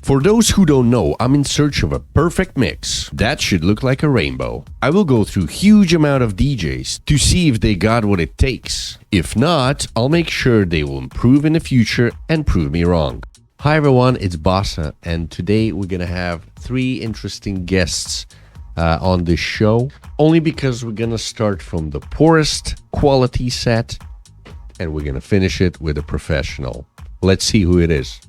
For those who don't know, I'm in search of a perfect mix that should look like a rainbow. I will go through huge amount of DJs to see if they got what it takes. If not, I'll make sure they will improve in the future and prove me wrong. Hi everyone, it's Bassa, and today we're gonna have 3 interesting guests on this show, only because we're gonna start from the poorest quality set and we're gonna finish it with a professional. Let's see who it is.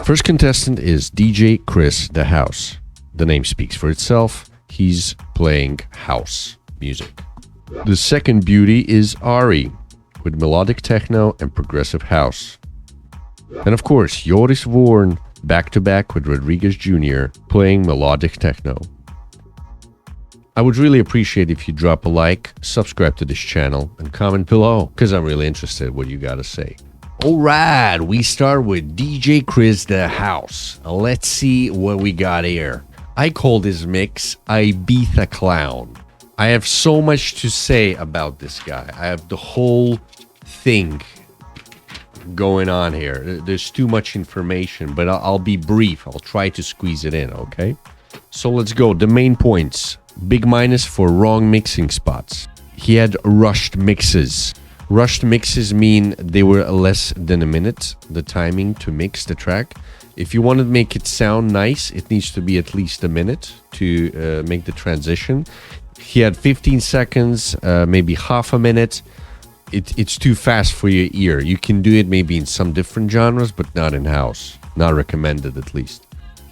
First contestant is DJ Chris the House. The name speaks for itself. He's playing house music. The second beauty is ARI with melodic techno and progressive house. And of course, Joris Voorn back to back with Rodriguez Jr. playing melodic techno. I would really appreciate if you drop a like, subscribe to this channel, and comment below, because I'm really interested in what you gotta say. Alright, we start with DJ Chris the House. Let's see what we got here. I call this mix Ibiza Clown. I have so much to say about this guy. I have the whole thing going on here. There's too much information, but I'll be brief. I'll try to squeeze it in, okay? So let's go. The main points. Big minus for wrong mixing spots. He had rushed mixes. Rushed mixes mean they were less than a minute, the timing to mix the track. If you want to make it sound nice, it needs to be at least a minute to make the transition. He had 15 seconds, maybe half a minute. It's too fast for your ear. You can do it maybe in some different genres, but not in house. Not recommended, at least.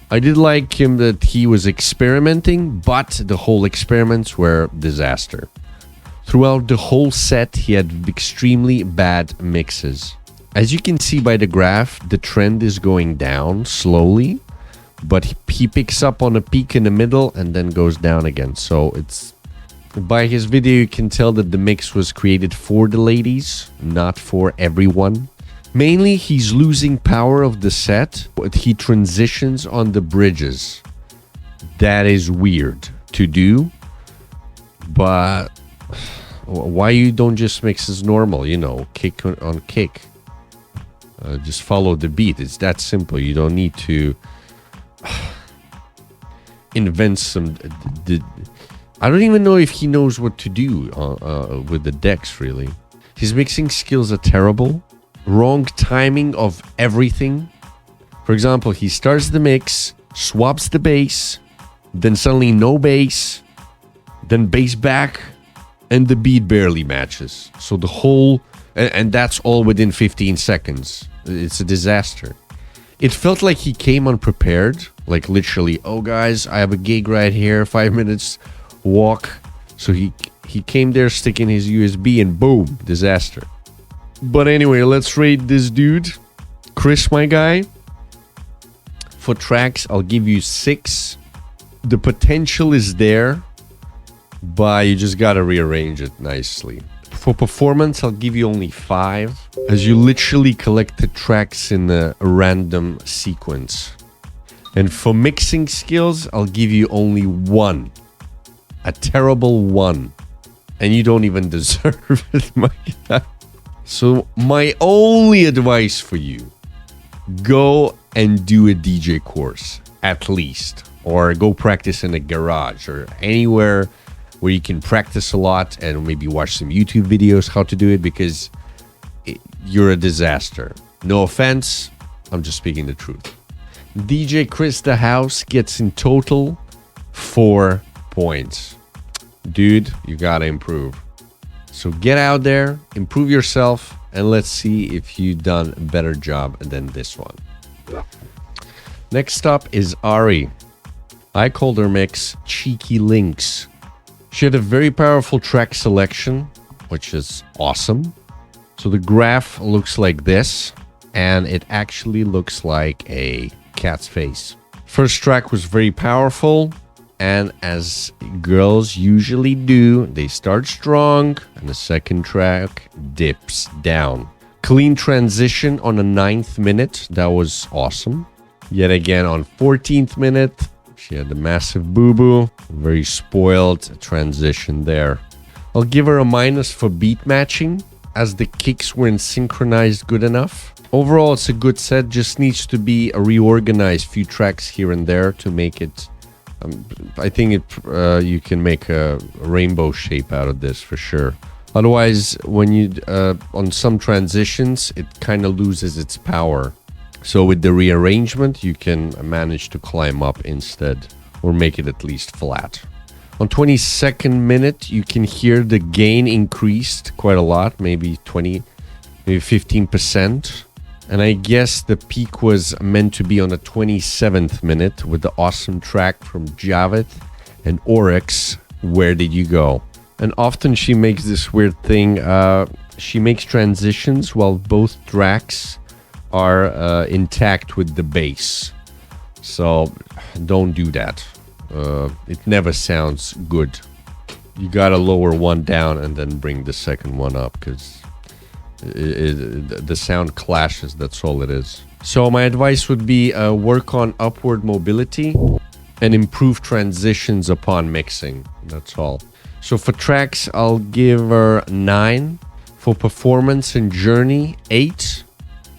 I did like him that he was experimenting, but the whole experiments were disaster. Throughout the whole set, he had extremely bad mixes. As you can see by the graph, the trend is going down slowly, but he picks up on a peak in the middle and then goes down again. So it's by his video, you can tell that the mix was created for the ladies, not for everyone. Mainly, he's losing power of the set, but he transitions on the bridges. That is weird to do, but why you don't just mix as normal, you know, kick on kick. Just follow the beat. It's that simple. You don't need to invent some... I don't even know if he knows what to do with the decks, really. His mixing skills are terrible. Wrong timing of everything. For example, he starts the mix, swaps the bass, then suddenly no bass, then bass back, and the beat barely matches. So the whole... And that's all within 15 seconds. It's a disaster. It felt like he came unprepared. Like literally, oh guys, I have a gig right here, 5 minutes walk. So he came there sticking his USB and boom, disaster. But anyway, let's rate this dude. Chris, my guy. For tracks, I'll give you 6. The potential is there, but you just gotta rearrange it nicely. For performance, I'll give you only 5, as you literally collect the tracks in a random sequence. And for mixing skills, I'll give you only 1. A terrible 1. And you don't even deserve it, my guy. So my only advice for you, go and do a DJ course, at least. Or go practice in a garage or anywhere where you can practice a lot and maybe watch some YouTube videos how to do it, because you're a disaster. No offense, I'm just speaking the truth. DJ Chris the House gets in total 4 points. Dude, you gotta improve. So get out there, improve yourself, and let's see if you've done a better job than this one. Next up is ARI. I called her mix Cheeky Links. She had a very powerful track selection, which is awesome. So the graph looks like this, and it actually looks like a cat's face. First track was very powerful, and as girls usually do, they start strong, and the second track dips down. Clean transition on the 9th minute, that was awesome. Yet again on 14th minute, she had a massive boo-boo. Very spoiled transition there. I'll give her a minus for beat matching. as the kicks weren't synchronized good enough. Overall, it's a good set, just needs to be reorganized, few tracks here and there to make it. I think you can make a rainbow shape out of this for sure. Otherwise, when you on some transitions, it kind of loses its power. So with the rearrangement, you can manage to climb up instead, or make it at least flat. On 22nd minute, you can hear the gain increased quite a lot, maybe 15%. And I guess the peak was meant to be on the 27th minute with the awesome track from Javeth and Oryx, Where Did You Go? And often she makes this weird thing. She makes transitions while both tracks are intact with the bass. So don't do that. It never sounds good. You gotta lower one down and then bring the second one up because the sound clashes. That's all it is. So my advice would be work on upward mobility and improve transitions upon mixing. That's all. So for tracks, I'll give her 9. For performance and journey, 8.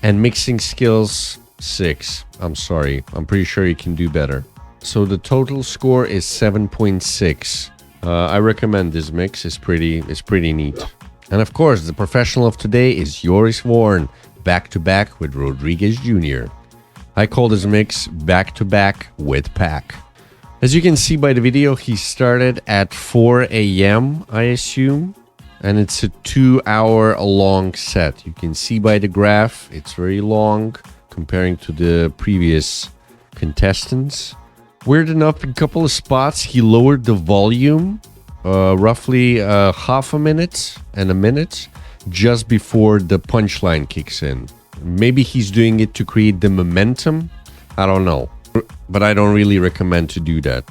And mixing skills, 6. I'm sorry. I'm pretty sure you can do better. So the total score is 7.6. I recommend this mix. It's pretty neat. And of course, the professional of today is Joris Voorn, back to back with Rodriguez Jr. I call this mix back to back with Pack. As you can see by the video, he started at 4 a.m., I assume. And it's a 2-hour long set. You can see by the graph, it's very long comparing to the previous contestants. Weird enough, in a couple of spots, he lowered the volume roughly half a minute and a minute just before the punchline kicks in. Maybe he's doing it to create the momentum. I don't know. But I don't really recommend to do that.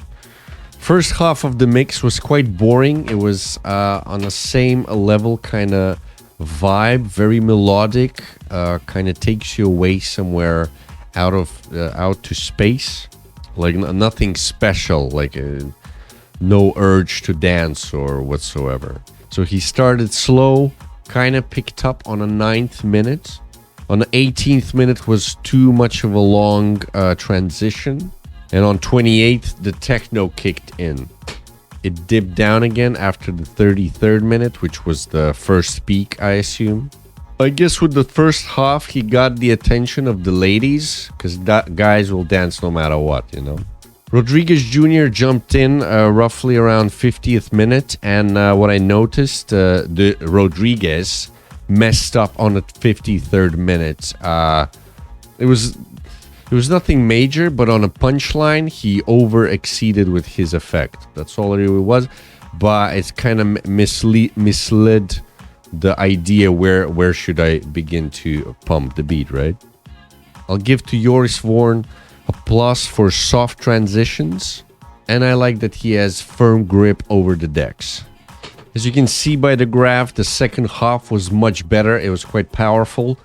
First half of the mix was quite boring. It was on the same level kind of vibe, very melodic, kind of takes you away somewhere out to space, like nothing special, like no urge to dance or whatsoever. So he started slow, kind of picked up on a 9th minute. On the 18th minute was too much of a long transition. And on 28th, the techno kicked in. It dipped down again after the 33rd minute, which was the first peak, I assume. I guess with the first half, he got the attention of the ladies, because guys will dance no matter what, you know. Rodriguez Jr. jumped in roughly around 50th minute, and what I noticed, the Rodriguez messed up on the 53rd minute. It was nothing major, but on a punchline, he over-exceeded with his effect. That's all it really was. But it's kind of misled the idea where should I begin to pump the beat, right? I'll give to Joris Voorn a plus for soft transitions. And I like that he has firm grip over the decks. As you can see by the graph, the second half was much better. It was quite powerful,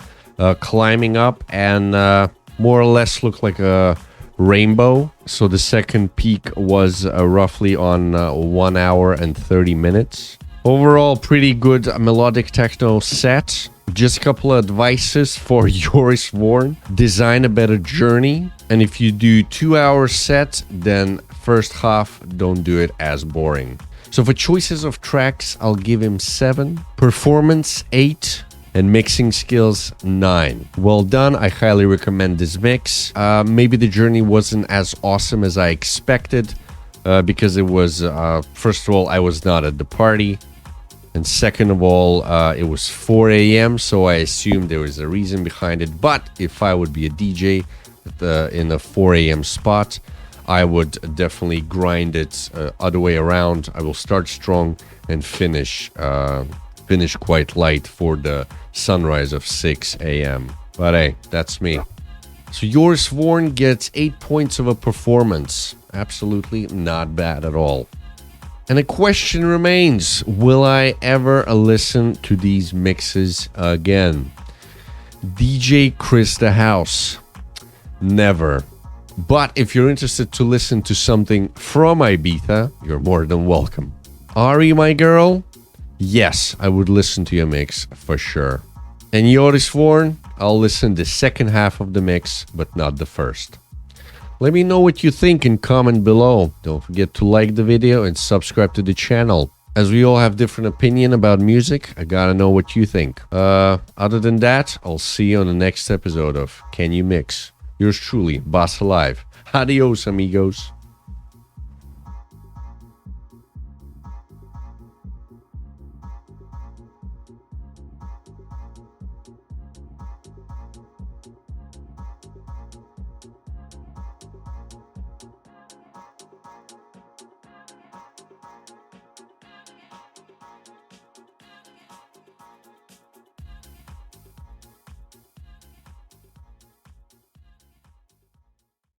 climbing up and more or less looked like a rainbow. So the second peak was roughly on 1 hour and 30 minutes. Overall, pretty good melodic techno set. Just a couple of advices for Joris Voorn. Design a better journey. And if you do 2-hour set, then first half, don't do it as boring. So for choices of tracks, I'll give him 7. Performance, 8. And mixing skills, 9. Well done. I highly recommend this mix. Maybe the journey wasn't as awesome as I expected because it was, first of all, I was not at the party. And second of all, it was 4 a.m. So I assumed there was a reason behind it. But if I would be a DJ in a 4 a.m. spot, I would definitely grind it other way around. I will start strong and finish quite light for the sunrise of 6 a.m. But hey, that's me. So Joris Voorn gets 8 points of a performance. Absolutely not bad at all. And the question remains, will I ever listen to these mixes again? DJ Chris the House. Never. But if you're interested to listen to something from Ibiza, you're more than welcome. ARI, my girl, yes, I would listen to your mix for sure. And Joris Voorn, I'll listen the second half of the mix, but not the first. Let me know what you think and comment below. Don't forget to like the video and subscribe to the channel. As we all have different opinion about music, I gotta know what you think. Other than that, I'll see you on the next episode of Can You Mix? Yours truly, Boss Alive. Adios, amigos.